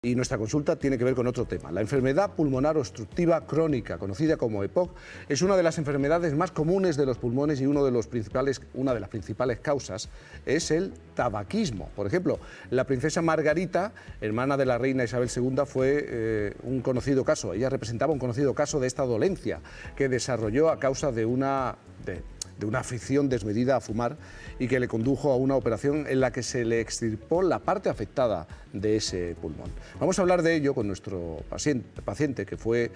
Y nuestra consulta tiene que ver con otro tema. La enfermedad pulmonar obstructiva crónica, conocida como EPOC, es una de las enfermedades más comunes de los pulmones y una de las principales causas es el tabaquismo. Por ejemplo, la princesa Margarita, hermana de la reina Isabel II, fue un conocido caso. Ella representaba un conocido caso de esta dolencia que desarrolló a causa de una afición desmedida a fumar y que le condujo a una operación en la que se le extirpó la parte afectada de ese pulmón. Vamos a hablar de ello con nuestro paciente que fue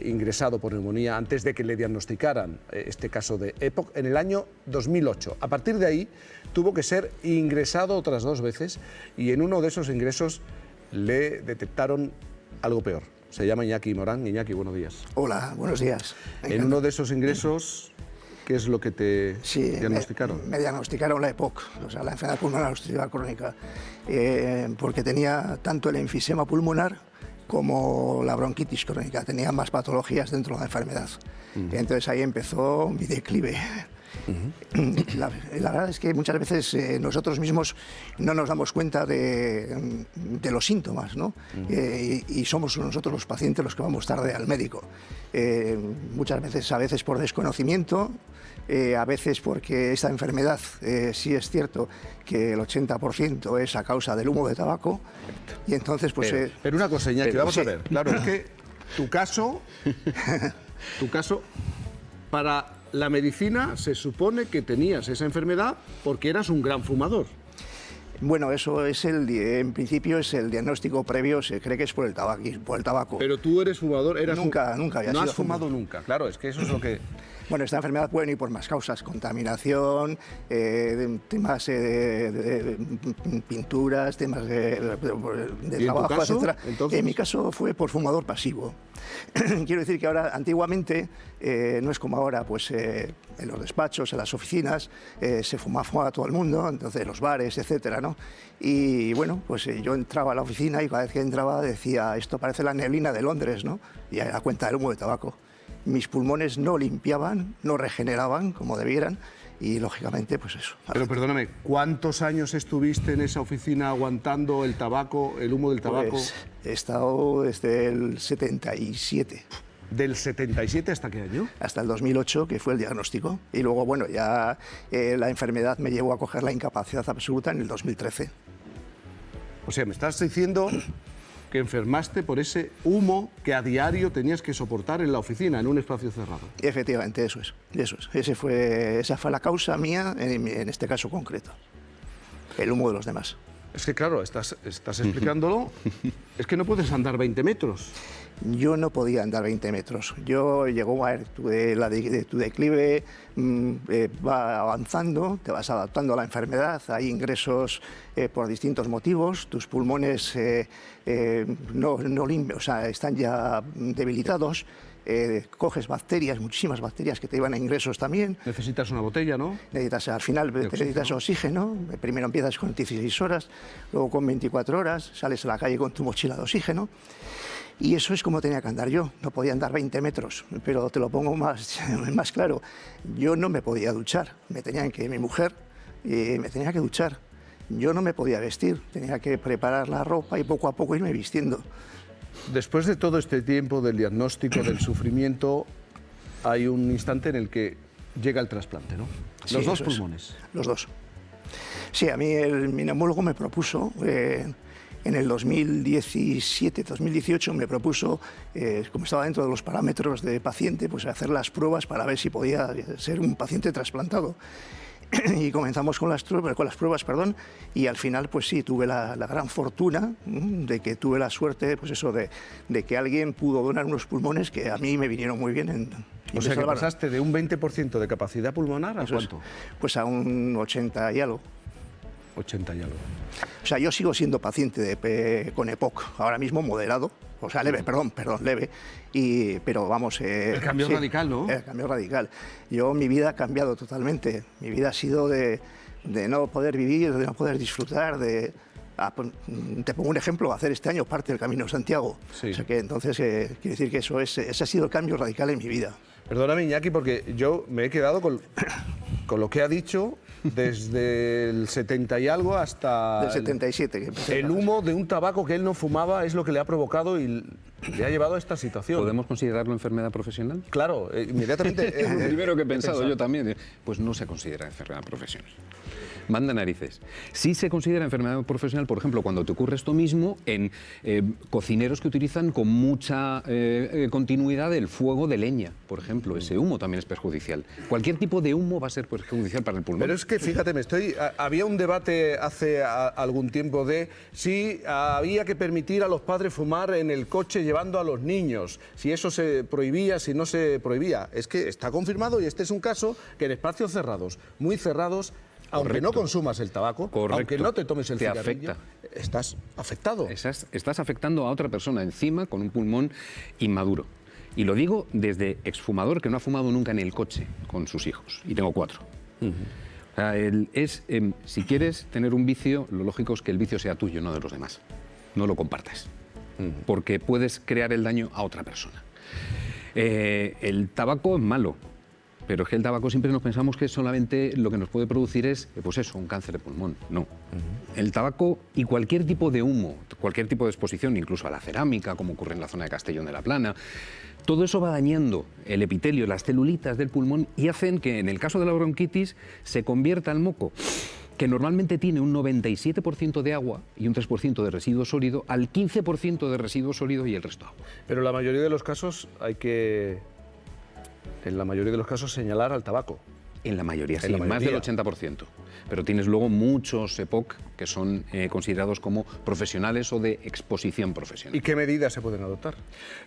ingresado por neumonía antes de que le diagnosticaran este caso de EPOC en el año 2008. A partir de ahí tuvo que ser ingresado otras 2 veces y en uno de esos ingresos le detectaron algo peor. Se llama Iñaki Morán. Iñaki, buenos días. Hola, buenos días. En uno de esos ingresos, ¿qué es lo que te diagnosticaron? Me diagnosticaron la EPOC, o sea, la enfermedad pulmonar obstructiva crónica, porque tenía tanto el enfisema pulmonar como la bronquitis crónica, tenía más patologías dentro de la enfermedad. Entonces ahí empezó mi declive. La verdad es que muchas veces nosotros mismos no nos damos cuenta de los síntomas, ¿no? Y somos nosotros los pacientes los que vamos tarde al médico. Muchas veces, a veces por desconocimiento, a veces porque esta enfermedad sí es cierto que el 80% es a causa del humo de tabaco. Y entonces, pues... Pero una cosa, Iñaki, vamos a ver. Claro, es que tu caso, para la medicina se supone que tenías esa enfermedad porque eras un gran fumador. Bueno, eso es en principio es el diagnóstico previo, se cree que es por el tabaco. Pero tú eres fumador, nunca había sido. No has fumado nunca, claro, es que eso es lo que... Bueno, esta enfermedad puede ir por más causas, contaminación, temas de pinturas, temas de trabajo, etc. En mi caso fue por fumador pasivo. Quiero decir que ahora, antiguamente, no es como ahora, pues en los despachos, en las oficinas, se fumaba todo el mundo, entonces los bares, etcétera, ¿no? Y bueno, pues yo entraba a la oficina y cada vez que entraba decía, esto parece la neblina de Londres, ¿no? Y a cuenta del humo de tabaco. Mis pulmones no limpiaban, no regeneraban como debieran y, lógicamente, pues eso. Pero perdóname, ¿cuántos años estuviste en esa oficina aguantando el tabaco, el humo del tabaco? Pues he estado desde el 77. ¿Del 77 hasta qué año? Hasta el 2008, que fue el diagnóstico. Y luego, bueno, ya la enfermedad me llevó a coger la incapacidad absoluta en el 2013. O sea, me estás diciendo que enfermaste por ese humo que a diario tenías que soportar en la oficina, en un espacio cerrado. Efectivamente, eso es. Esa fue la causa mía en este caso concreto. El humo de los demás. Es que claro, estás explicándolo, es que no puedes andar 20 metros. Yo no podía andar 20 metros. Yo llegó a ver, tu declive va avanzando, te vas adaptando a la enfermedad, hay ingresos por distintos motivos, tus pulmones o sea, están ya debilitados. Coges bacterias, muchísimas bacterias que te llevan a ingresos también. Necesitas una botella, ¿no? Al final necesitas oxígeno. Primero empiezas con 16 horas, luego con 24 horas, sales a la calle con tu mochila de oxígeno. Y eso es como tenía que andar yo. No podía andar 20 metros, pero te lo pongo más claro. Yo no me podía duchar. Mi mujer me tenía que duchar. Yo no me podía vestir. Tenía que preparar la ropa y poco a poco irme vistiendo. Después de todo este tiempo del diagnóstico, del sufrimiento, hay un instante en el que llega el trasplante, ¿no? Los dos pulmones. Los dos. Sí, a mí mi neumólogo me propuso, en el 2017, 2018, me propuso, como estaba dentro de los parámetros de paciente, pues hacer las pruebas para ver si podía ser un paciente trasplantado. Y comenzamos con las pruebas, y al final, pues sí, tuve la gran fortuna de que tuve la suerte, pues eso, de que alguien pudo donar unos pulmones que a mí me vinieron muy bien. O sea, que pasaste de un 20% de capacidad pulmonar a ¿cuánto? Pues a un 80 y algo. 80 y algo. O sea, yo sigo siendo paciente con EPOC, ahora mismo moderado, o sea, leve, perdón, leve, pero vamos... el cambio radical, ¿no? El cambio radical. Mi vida ha cambiado totalmente. Mi vida ha sido de no poder vivir, de no poder disfrutar, te pongo un ejemplo, hacer este año parte del Camino de Santiago. Sí. O sea que entonces, quiero decir que ese ha sido el cambio radical en mi vida. Perdóname, Iñaki, porque yo me he quedado con lo que ha dicho desde el 70 y algo hasta... Del 77. Que empecé el humo de un tabaco que él no fumaba es lo que le ha provocado y le ha llevado a esta situación. ¿Podemos considerarlo enfermedad profesional? Claro, inmediatamente... Lo primero que he pensado yo también, pues no se considera enfermedad profesional. Manda narices. Sí se considera enfermedad profesional, por ejemplo, cuando te ocurre esto mismo en cocineros que utilizan con mucha continuidad el fuego de leña, por ejemplo. Ese humo también es perjudicial. Cualquier tipo de humo va a ser perjudicial para el pulmón. Pero es que, fíjate, había un debate hace algún tiempo de si había que permitir a los padres fumar en el coche llevando a los niños, si eso se prohibía, si no se prohibía. Es que está confirmado y este es un caso que en espacios cerrados, muy cerrados, aunque no consumas el tabaco, aunque no te tomes el cigarrillo, estás afectado. Estás afectando a otra persona encima con un pulmón inmaduro. Y lo digo desde exfumador que no ha fumado nunca en el coche con sus hijos. Y tengo 4. O sea, si quieres tener un vicio, lo lógico es que el vicio sea tuyo, no de los demás. No lo compartas. Porque puedes crear el daño a otra persona. El tabaco es malo. Pero es que el tabaco siempre nos pensamos que solamente lo que nos puede producir es, pues eso, un cáncer de pulmón. No. El tabaco y cualquier tipo de humo, cualquier tipo de exposición, incluso a la cerámica, como ocurre en la zona de Castellón de la Plana, todo eso va dañando el epitelio, las celulitas del pulmón y hacen que, en el caso de la bronquitis, se convierta el moco, que normalmente tiene un 97% de agua y un 3% de residuo sólido, al 15% de residuo sólido y el resto agua. Pero en la mayoría de los casos señalar al tabaco. En la mayoría, sí, más del 80%. Pero tienes luego muchos EPOC que son considerados como profesionales o de exposición profesional. ¿Y qué medidas se pueden adoptar?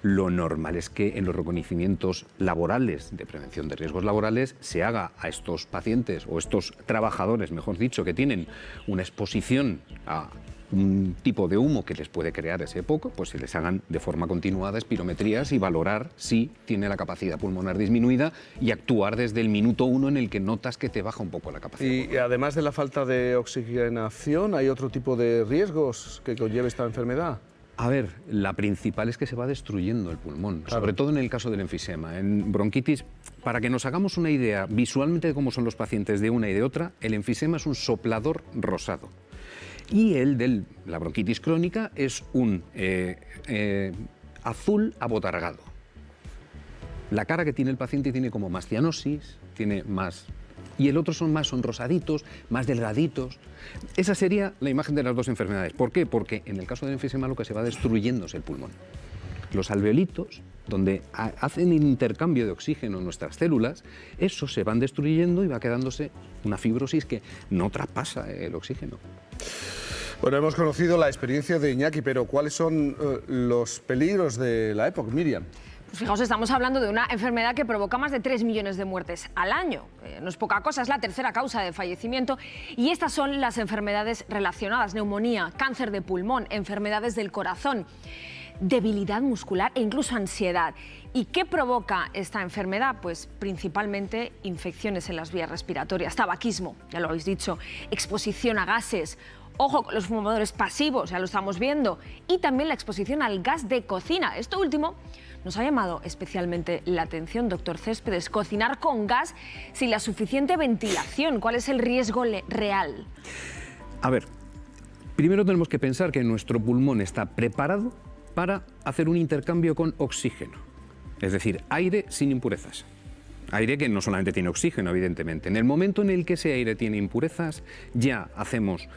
Lo normal es que en los reconocimientos laborales de prevención de riesgos laborales se haga a estos pacientes o estos trabajadores, mejor dicho, que tienen una exposición a un tipo de humo que les puede crear ese EPOC, pues se les hagan de forma continuada espirometrías y valorar si tiene la capacidad pulmonar disminuida y actuar desde el minuto 1 en el que notas que te baja un poco la capacidad pulmonar. Y además de la falta de oxigenación, ¿hay otro tipo de riesgos que conlleve esta enfermedad? A ver, la principal es que se va destruyendo el pulmón, sobre todo en el caso del enfisema. En bronquitis, para que nos hagamos una idea visualmente de cómo son los pacientes de una y de otra, el enfisema es un soplador rosado. Y el de la bronquitis crónica es un azul abotargado. La cara que tiene el paciente tiene como más cianosis, tiene más... Y el otro son rosaditos, más delgaditos. Esa sería la imagen de las dos enfermedades. ¿Por qué? Porque en el caso del enfisema lo que se va destruyendo es el pulmón. Los alveolitos, donde hacen intercambio de oxígeno en nuestras células, esos se van destruyendo y va quedándose una fibrosis que no traspasa el oxígeno. Bueno, hemos conocido la experiencia de Iñaki, pero ¿cuáles son los peligros de la EPOC, Miriam? Pues fijaos, estamos hablando de una enfermedad que provoca más de 3 millones de muertes al año. No es poca cosa, es la tercera causa de fallecimiento. Y estas son las enfermedades relacionadas: neumonía, cáncer de pulmón, enfermedades del corazón, debilidad muscular e incluso ansiedad. ¿Y qué provoca esta enfermedad? Pues principalmente infecciones en las vías respiratorias, tabaquismo, ya lo habéis dicho, exposición a gases. Ojo con los fumadores pasivos, ya lo estamos viendo, y también la exposición al gas de cocina. Esto último nos ha llamado especialmente la atención, doctor Céspedes. Cocinar con gas sin la suficiente ventilación, ¿cuál es el riesgo real? A ver, primero tenemos que pensar que nuestro pulmón está preparado para hacer un intercambio con oxígeno, es decir, aire sin impurezas. Aire que no solamente tiene oxígeno, evidentemente. En el momento en el que ese aire tiene impurezas, ya hacemos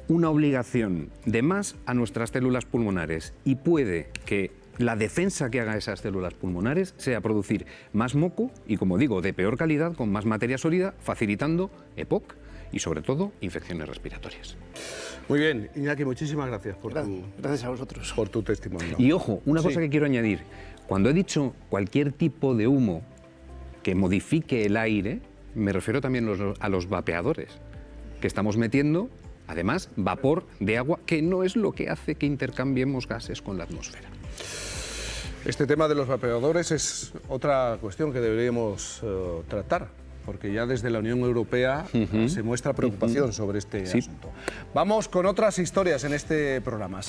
una obligación de más a nuestras células pulmonares y puede que la defensa que haga esas células pulmonares sea producir más moco y, como digo, de peor calidad, con más materia sólida, facilitando EPOC y, sobre todo, infecciones respiratorias. Muy bien, Iñaki, muchísimas gracias gracias a vosotros por tu testimonio. Y ojo, una cosa que quiero añadir. Cuando he dicho cualquier tipo de humo que modifique el aire, me refiero también a los vapeadores, que estamos metiendo, además, vapor de agua, que no es lo que hace que intercambiemos gases con la atmósfera. Este tema de los vapeadores es otra cuestión que deberíamos tratar, porque ya desde la Unión Europea se muestra preocupación sobre este asunto. Vamos con otras historias en este programa.